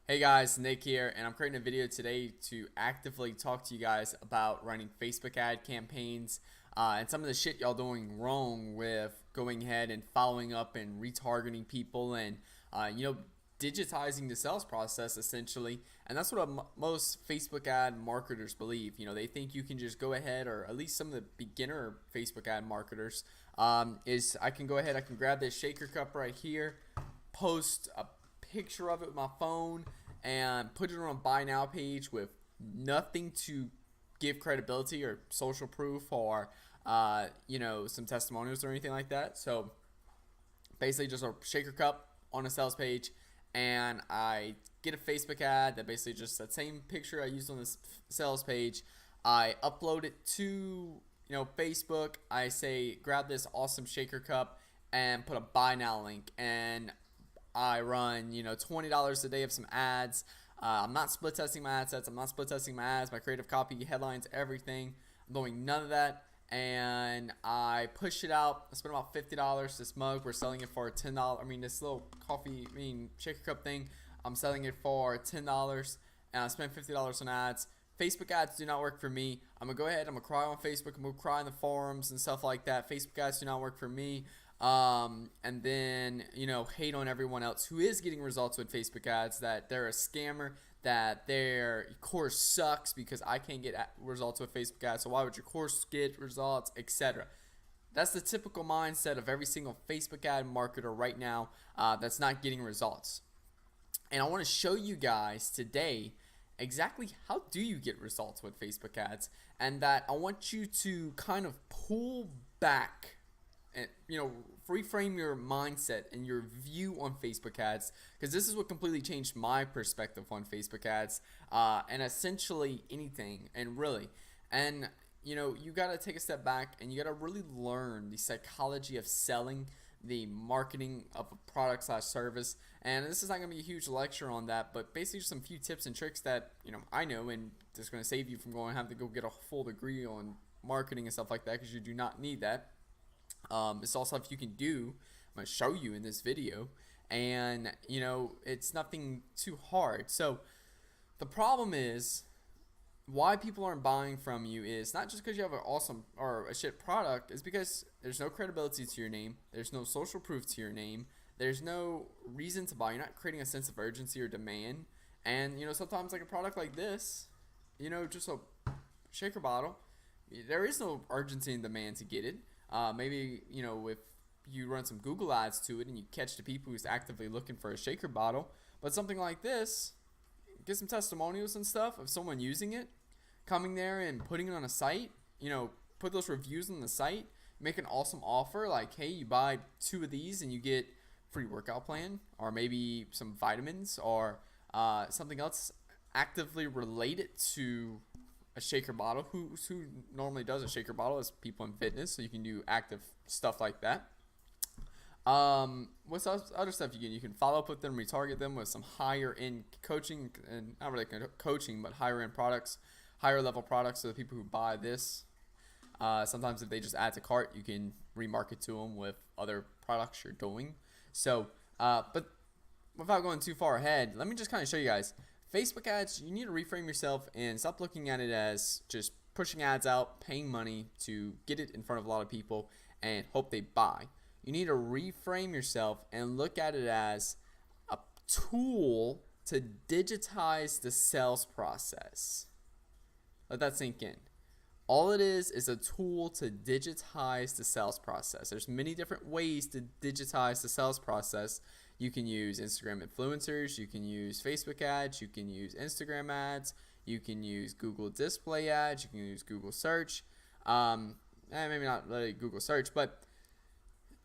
Hey guys, Nick here, and I'm creating a video today to actively talk to you guys about running Facebook ad campaigns and some of the shit y'all doing wrong with going ahead and following up and retargeting people and digitizing the sales process essentially. And that's what most Facebook ad marketers believe. They think you can just go ahead, or at least some of the beginner Facebook ad marketers, is I can go ahead, I can grab this shaker cup right here, post a picture of it with my phone and put it on a buy now page with nothing to give credibility or social proof or some testimonials or anything like that. So basically just a shaker cup on a sales page, and I get a Facebook ad that basically just that same picture I used on this sales page. I upload it to Facebook. I say grab this awesome shaker cup and put a buy now link, and I run $20 a day of some ads. I'm not split testing my ad sets. I'm not split testing my ads, my creative copy, headlines, everything. I'm doing none of that, and I push it out. I spent about $50. This mug, we're selling it for $10. This little coffee, shaker cup thing, I'm selling it for $10, and I spent $50 on ads. Facebook ads do not work for me. I'm gonna go ahead. I'm gonna cry on Facebook. I'm gonna cry in the forums and stuff like that. Facebook ads do not work for me. And then hate on everyone else who is getting results with Facebook ads, that they're a scammer, that their course sucks because I can't get results with Facebook ads, so why would your course get results, etc. That's the typical mindset of every single Facebook ad marketer right now that's not getting results. And I want to show you guys today exactly how do you get results with Facebook ads, and that I want you to kind of pull back and reframe your mindset and your view on Facebook ads, because this is what completely changed my perspective on Facebook ads and essentially anything, and really, and you got to take a step back and you got to really learn the psychology of selling, the marketing of a product slash service. And this is not going to be a huge lecture on that, but basically just some few tips and tricks that I know, and it's going to save you from going to have to go get a full degree on marketing and stuff like that, because you do not need that. It's all stuff you can do. I'm going to show you in this video, and it's nothing too hard. So the problem is why people aren't buying from you is not just because you have an awesome or a shit product. It's because there's no credibility to your name, there's no social proof to your name, there's no reason to buy. You're not creating a sense of urgency or demand. And sometimes like a product like this, just a shaker bottle, there is no urgency and demand to get it. Maybe if you run some Google ads to it and you catch the people who's actively looking for a shaker bottle. But something like this, get some testimonials and stuff of someone using it, coming there and putting it on a site, put those reviews on the site, make an awesome offer like, hey, you buy 2 of these and you get free workout plan, or maybe some vitamins, or something else actively related to a shaker bottle. Who normally does a shaker bottle is people in fitness, so you can do active stuff like that. What's other stuff you can? You can follow up with them, retarget them with some higher end coaching, and not really coaching, but higher end products, higher level products. So the people who buy this, sometimes if they just add to cart, you can remarket to them with other products you're doing. So, but without going too far ahead, let me just kind of show you guys. Facebook ads, you need to reframe yourself and stop looking at it as just pushing ads out, paying money to get it in front of a lot of people and hope they buy. You need to reframe yourself and look at it as a tool to digitize the sales process. Let that sink in. All it is a tool to digitize the sales process. There's many different ways to digitize the sales process. You can use Instagram influencers, you can use Facebook ads, you can use Instagram ads, you can use Google display ads, you can use Google search, maybe not really Google search, but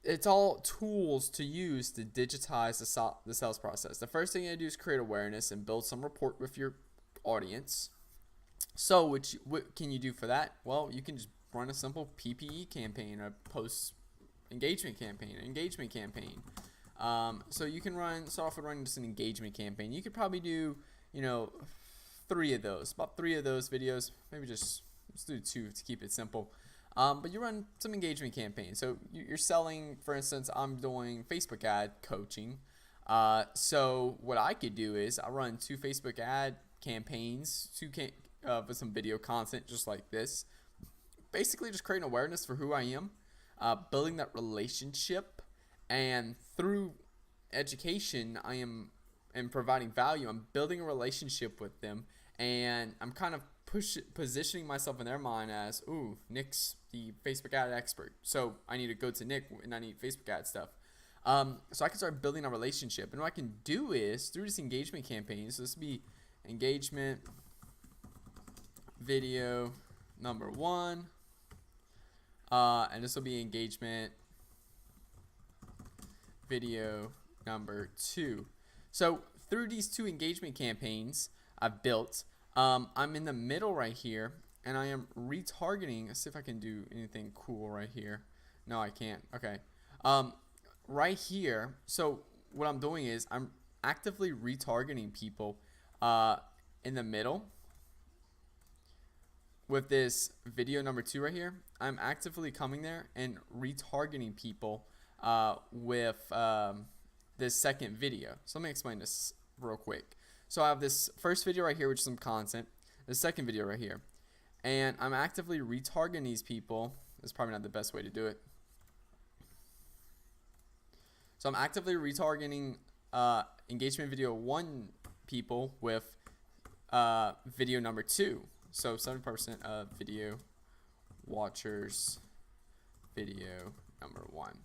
it's all tools to use to digitize the sales process. The first thing you do is create awareness and build some rapport with your audience. So what can you do for that? Well, you can just run a simple PPE campaign, a post engagement campaign, so you can start off with running just an engagement campaign. You could probably do, 3 of those, about 3 of those videos. Maybe let's do 2 to keep it simple. But you run some engagement campaigns. So you're selling, for instance, I'm doing Facebook ad coaching. So what I could do is I run 2 Facebook ad campaigns, with some video content just like this. Basically, just creating awareness for who I am, building that relationship, and through education, I am and providing value. I'm building a relationship with them, and I'm kind of positioning myself in their mind as, ooh, Nick's the Facebook ad expert, so I need to go to Nick and I need Facebook ad stuff. So I can start building a relationship, and what I can do is through this engagement campaign. So this would be engagement video number 1, and this will be engagement video number 2. So through these 2 engagement campaigns I've built, I'm in the middle right here, and I am retargeting. Let's see if I can do anything cool right here. No, I can't. Okay. Right here, so what I'm doing is I'm actively retargeting people in the middle with this video number 2 right here. I'm actively coming there and retargeting people with this second video. So let me explain this real quick. So I have this first video right here, which is some content, the second video right here, and I'm actively retargeting these people. That's probably not the best way to do it. So I'm actively retargeting engagement video 1 people with video number 2. So 70% of video watchers, video number 1.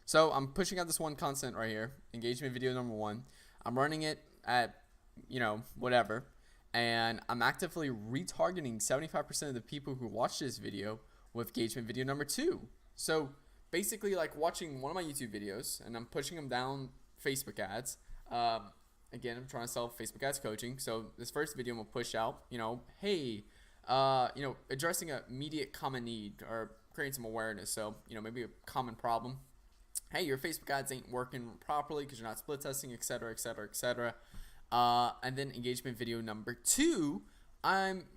So I'm pushing out this one content right here, engagement video number 1. I'm running it at, whatever, and I'm actively retargeting 75% of the people who watch this video with engagement video number 2. So basically, like watching one of my YouTube videos, and I'm pushing them down Facebook ads. Again, I'm trying to sell Facebook ads coaching. So this first video I'm gonna push out, hey, addressing a immediate common need or creating some awareness. So, maybe a common problem. Hey, your Facebook ads ain't working properly because you're not split testing, etc., etc., etc. And then engagement video number 2,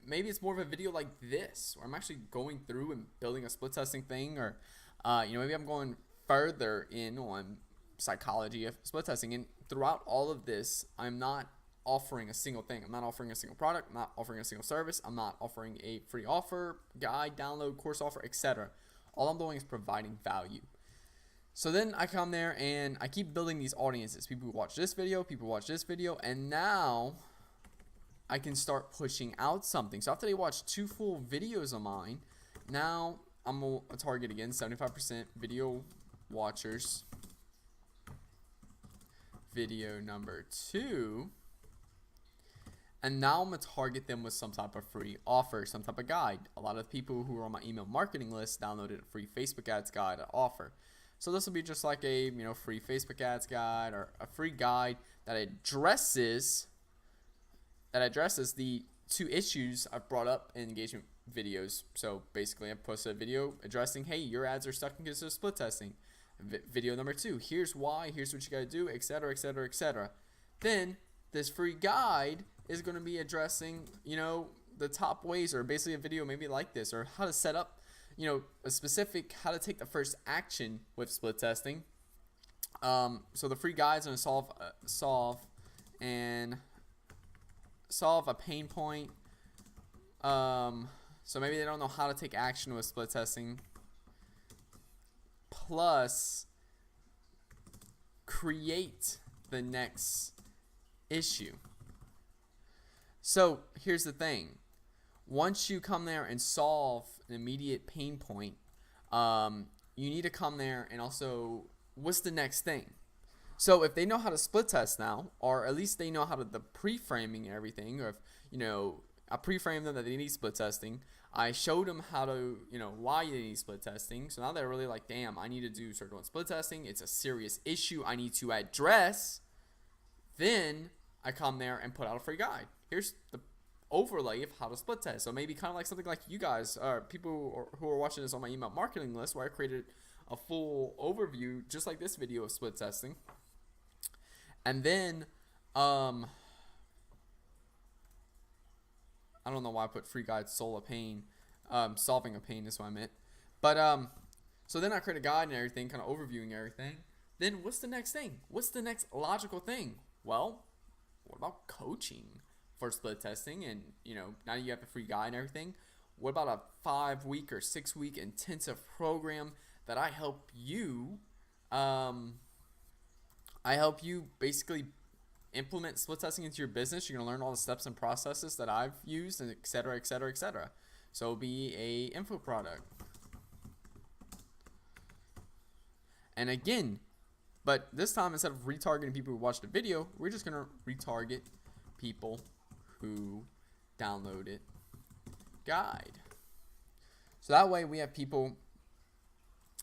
maybe it's more of a video like this, where I'm actually going through and building a split testing thing, or maybe I'm going further in on psychology of split testing. And throughout all of this, I'm not offering a single thing. I'm not offering a single product. I'm not offering a single service. I'm not offering a free offer, guide, download, course offer, etc. All I'm doing is providing value. So then I come there and I keep building these audiences. People who watch this video, people who watch this video, and now I can start pushing out something. So after they watch 2 full videos of mine, now I'm going to target again 75% video watchers, video number 2. And now I'm going to target them with some type of free offer, some type of guide. A lot of people who are on my email marketing list downloaded a free Facebook ads guide offer. So this will be just like a free Facebook ads guide, or a free guide that addresses the 2 issues I've brought up in engagement videos. So basically I posted a video addressing, hey, your ads are stuck because of split testing. Video number 2, here's why, here's what you gotta do, etc., etc., etc. Then this free guide is going to be addressing the top ways, or basically a video maybe like this, or how to set up a specific, how to take the first action with split testing. So the free guide's going to solve a pain point. So maybe they don't know how to take action with split testing, plus create the next issue. So here's the thing. Once you come there and solve an immediate pain point, you need to come there and also, what's the next thing? So if they know how to split test now, or at least they know how to the pre-framing and everything, or if I pre-framed them that they need split testing, I showed them how to why they need split testing. So now they're really like, damn, I need to start doing split testing. It's a serious issue I need to address. Then I come there and put out a free guide. Here's the overlay of how to split test. So maybe kind of like something like you guys, people who are watching this on my email marketing list, where I created a full overview just like this video of split testing. And then I don't know why I put free guide solving a pain is what I meant. But so then I create a guide and everything, kind of overviewing everything. then what's the next thing? What's the next logical thing? Well, what about coaching for split testing? And now you have the free guide and everything. What about a 5-week or 6-week intensive program that I help you basically implement split testing into your business? You're gonna learn all the steps and processes that I've used, and et cetera, et cetera, et cetera. So it'll be a info product. And again, but this time, instead of retargeting people who watched the video, we're just gonna retarget people who downloaded guide. So that way we have people.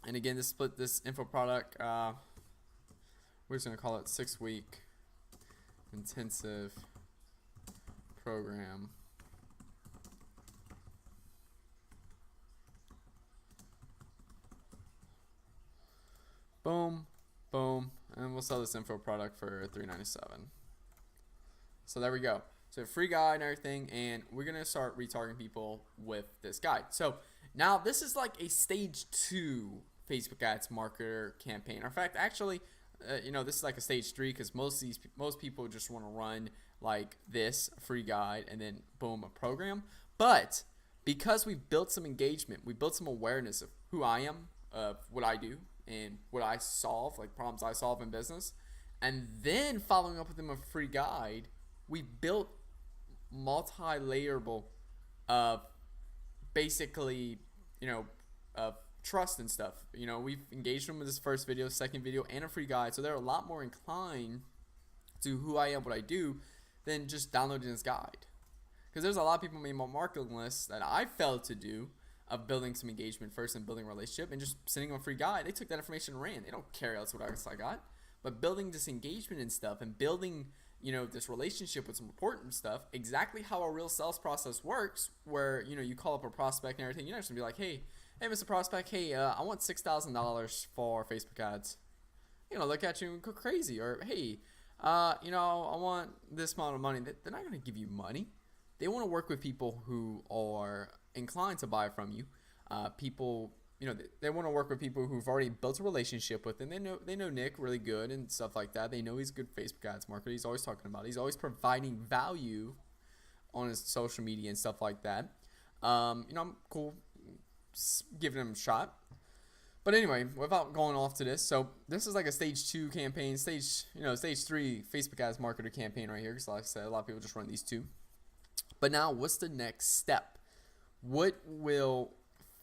And again, this info product, we're just gonna call it 6-week intensive program. Boom, boom, and we'll sell this info product for $3.97. So there we go. So free guide and everything, and we're gonna start retargeting people with this guide. So now this is like a stage 2 Facebook ads marketer campaign. In fact, actually, this is like a stage 3, because most people just want to run like this free guide and then boom, a program. But because we've built some engagement, we built some awareness of who I am, of what I do, and what I solve, like problems I solve in business, and then following up with them a free guide, we built multi-layerable basically trust and stuff. We've engaged them with this first video, second video, and a free guide, so they're a lot more inclined to who I am, what I do, than just downloading this guide. Because there's a lot of people made my marketing list that I failed to do, of building some engagement first and building a relationship and just sending them a free guide. They took that information and ran. They don't care else what else I got. But building this engagement and stuff, and building this relationship with some important stuff, exactly how a real sales process works, where you call up a prospect and everything. You're not just gonna be like, hey Mr. Prospect, hey, I want $6,000 for Facebook ads. Look at you and go crazy. Or hey, I want this amount of money. They're not gonna give you money. They want to work with people who are inclined to buy from you. People, they want to work with people who've already built a relationship with, and they know Nick really good and stuff like that. They know he's a good Facebook ads marketer. He's always talking about it. He's always providing value on his social media and stuff like that. I'm cool giving him a shot. But anyway, without going off to this, so this is like a stage 2 campaign, stage 3 Facebook ads marketer campaign right here. Because like I said, a lot of people just run these two. But now, what's the next step? What will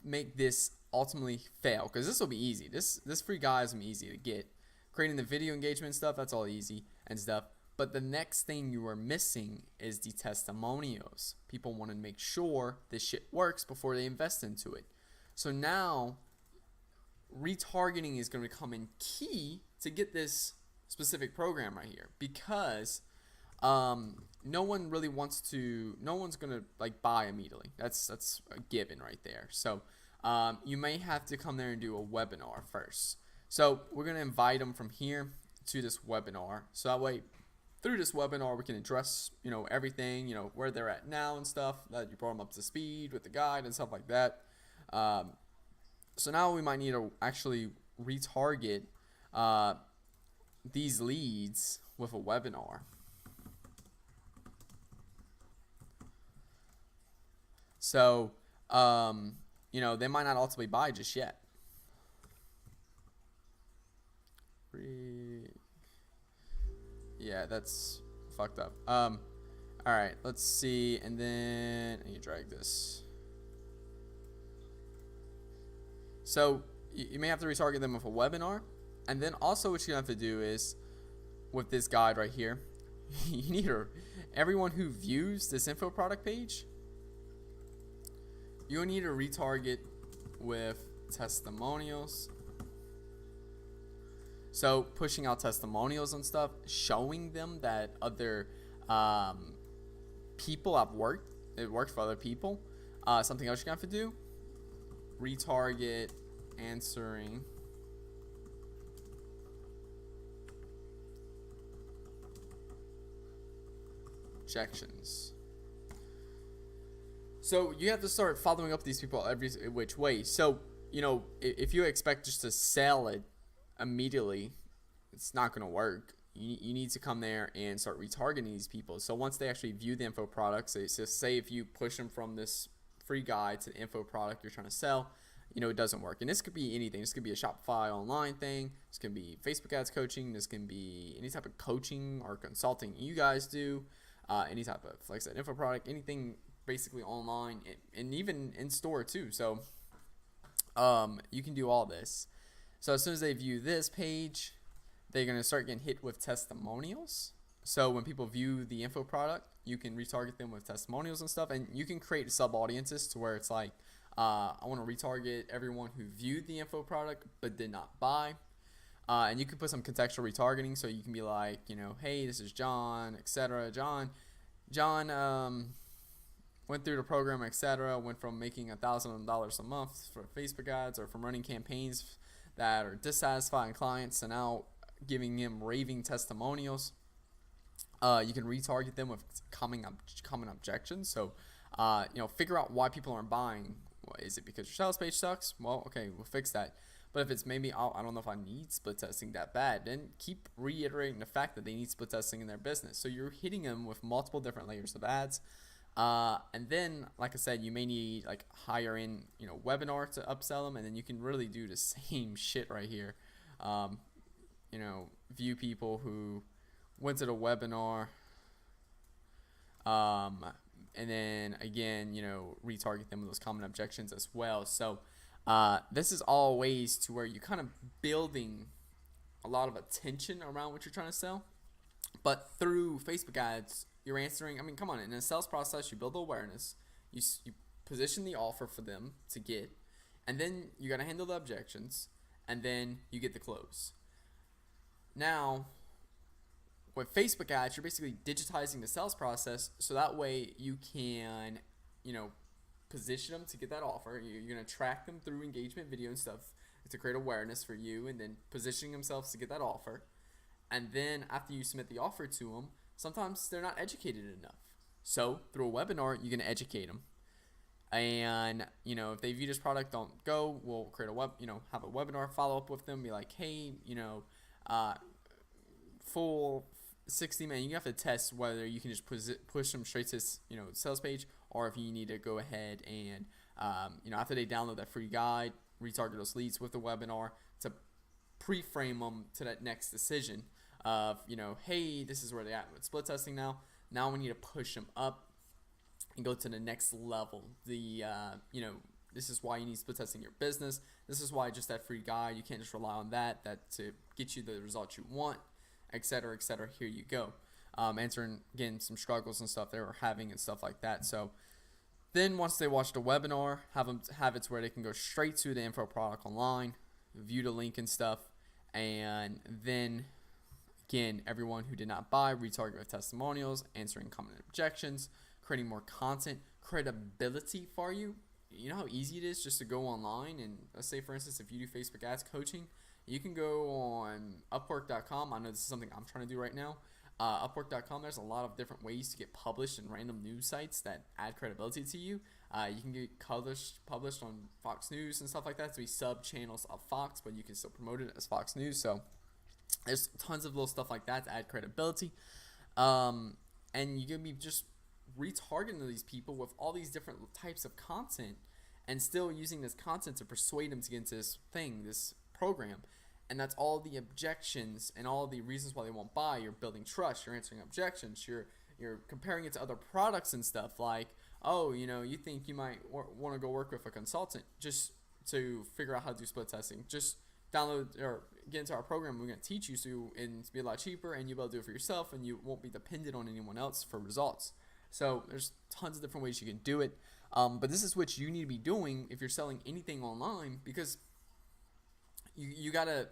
make this ultimately fail? Because this will be easy. This free guide is gonna be easy to get. Creating the video engagement stuff, that's all easy and stuff. But the next thing you are missing is the testimonials. People want to make sure this shit works before they invest into it. So now, retargeting is going to come in key to get this specific program right here, because no one's gonna like buy immediately. That's a given right there. So you may have to come there and do a webinar first. So we're gonna invite them from here to this webinar, so that way through this webinar we can address everything, where they're at now and stuff, that you brought them up to speed with the guide and stuff like that. So now we might need to actually retarget these leads with a webinar. So, they might not ultimately buy just yet. Yeah, that's fucked up. All right, let's see, and then I need to drag this. So you may have to retarget them with a webinar, and then also what you have to do is with this guide right here, you need everyone who views this info product page, you'll need to retarget with testimonials. So pushing out testimonials and stuff, showing them that other people have worked. It worked for other people. Something else you have to do: retarget answering objections. So you have to start following up these people every which way. So if you expect just to sell it immediately, it's not going to work. You need to come there and start retargeting these people. So once they actually view the info products, it's just say if you push them from this free guide to the info product you're trying to sell, it doesn't work. And this could be anything. This could be a Shopify online thing. This can be Facebook ads coaching. This can be any type of coaching or consulting you guys do. Any type of, like I said, info product, anything basically online and even in store too. So you can do all this. So as soon as they view this page, they're going to start getting hit with testimonials. So when people view the info product, you can retarget them with testimonials and stuff. And you can create sub audiences to where it's like, I want to retarget everyone who viewed the info product but did not buy. And you can put some contextual retargeting. So you can be like, hey, this is John, etc. John went through the program, etc. Went from making $1,000 a month for Facebook ads or from running campaigns that are dissatisfying clients and now giving him raving testimonials. You can retarget them with common objections. So, figure out why people aren't buying. Is it because your sales page sucks? Well, okay, we'll fix that. But if it's maybe, I don't know if I need split testing that bad, then keep reiterating the fact that they need split testing in their business. So you're hitting them with multiple different layers of ads. And then, like I said, you may need like hire in, webinar to upsell them. And then you can really do the same shit right here. View people who went to the webinar, and then again, retarget them with those common objections as well. So this is all ways to where you're kind of building a lot of attention around what you're trying to sell. But through Facebook ads, you're answering, come on, in a sales process, you build awareness, you position the offer for them to get, and then you got to handle the objections, and then you get the close. Now, with Facebook ads, you're basically digitizing the sales process so that way you can, position them to get that offer. You're going to track them through engagement video and stuff to create awareness for you and then positioning themselves to get that offer. And then after you submit the offer to them, sometimes they're not educated enough. So through a webinar, you're going to educate them. And, if they view this product, don't go, we'll create have a webinar, follow up with them, be like, hey, full 60 minutes, you have to test whether you can just push them straight to sales page, or if you need to go ahead and after they download that free guide, retarget those leads with the webinar to pre-frame them to that next decision of hey, this is where they're at with split testing. Now we need to push them up and go to the next level. This is why you need split testing your business. This is why just that free guide, you can't just rely on that to get you the results you want, etc., etc. Here you go. Answering again some struggles and stuff they were having and stuff like that. So then once they watch the webinar, have it to where they can go straight to the info product online, view the link and stuff, and then again, everyone who did not buy, retarget with testimonials, answering common objections, creating more content, credibility for you. You know how easy it is just to go online and let's say, for instance, if you do Facebook ads coaching, you can go on Upwork.com. I know this is something I'm trying to do right now. Upwork.com, there's a lot of different ways to get published in random news sites that add credibility to you. You can get published on Fox News and stuff like that to be sub-channels of Fox, but you can still promote it as Fox News. So there's tons of little stuff like that to add credibility. And you're going to be just retargeting these people with all these different types of content and still using this content to persuade them to get into this program. And that's all the objections and all the reasons why they won't buy. You're building trust, you're answering objections, you're comparing it to other products and stuff like, oh, you think you might want to go work with a consultant just to figure out how to do split testing. Just download or get into our program. We're going to teach you and it's be a lot cheaper and you'll be able to do it for yourself and you won't be dependent on anyone else for results. So there's tons of different ways you can do it. But this is what you need to be doing if you're selling anything online, because you gotta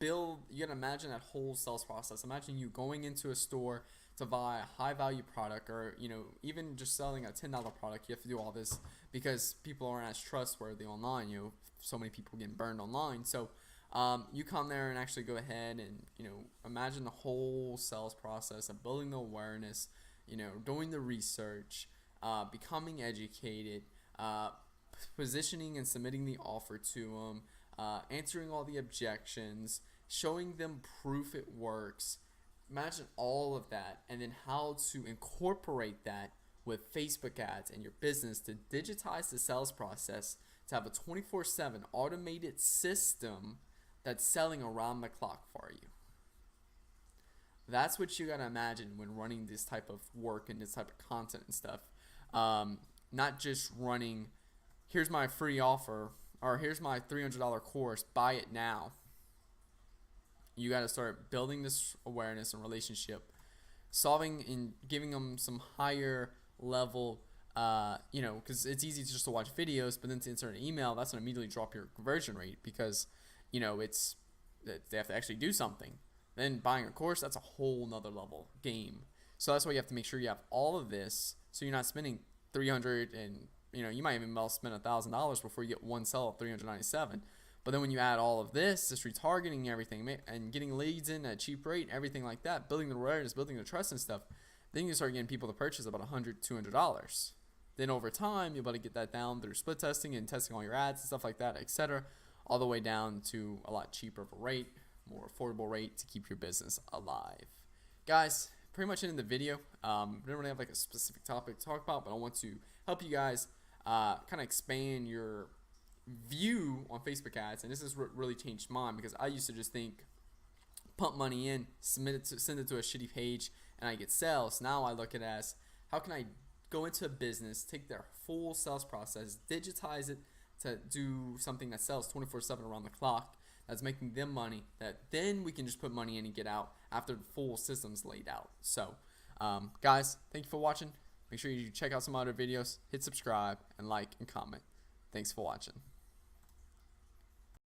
imagine that whole sales process. Imagine you going into a store to buy a high value product, or even just selling a $10 product. You have to do all this because people aren't as trustworthy online. So many people getting burned online. So you come there and actually go ahead and imagine the whole sales process of building the awareness, doing the research, becoming educated, positioning and submitting the offer to them, answering all the objections, showing them proof it works. Imagine all of that, and then how to incorporate that with Facebook ads and your business to digitize the sales process, to have a 24/7 automated system that's selling around the clock for you. That's what you gotta imagine when running this type of work and this type of content and stuff. Not just running, here's my free offer, or here's my $300 course, buy it now. You gotta start building this awareness and relationship, solving and giving them some higher level, because it's easy just to watch videos, but then to insert an email, that's gonna immediately drop your conversion rate, because it's they have to actually do something. Then buying a course, that's a whole nother level game. So that's why you have to make sure you have all of this, so you're not spending 300, and you might even well spend $1,000 before you get one sale of 397. But then when you add all of this retargeting, everything, and getting leads in at a cheap rate, everything like that, building the awareness, building the trust and stuff, then you can start getting people to purchase about $100, $200. Then over time, you'll be able to get that down through split testing and testing all your ads and stuff like that, etc., all the way down to a lot cheaper of a rate, more affordable rate to keep your business alive. Guys, pretty much in the video. We don't really have like a specific topic to talk about, but I want to help you guys kind of expand your view on Facebook ads, and this has really changed mine, because I used to just think, pump money in, send it to a shitty page, and I get sales. Now I look at it as, how can I go into a business, take their full sales process, digitize it to do something that sells 24/7 around the clock, that's making them money, that then we can just put money in and get out after the full system's laid out. So guys, thank you for watching. Make sure you check out some other videos, hit subscribe, and like and comment. Thanks for watching.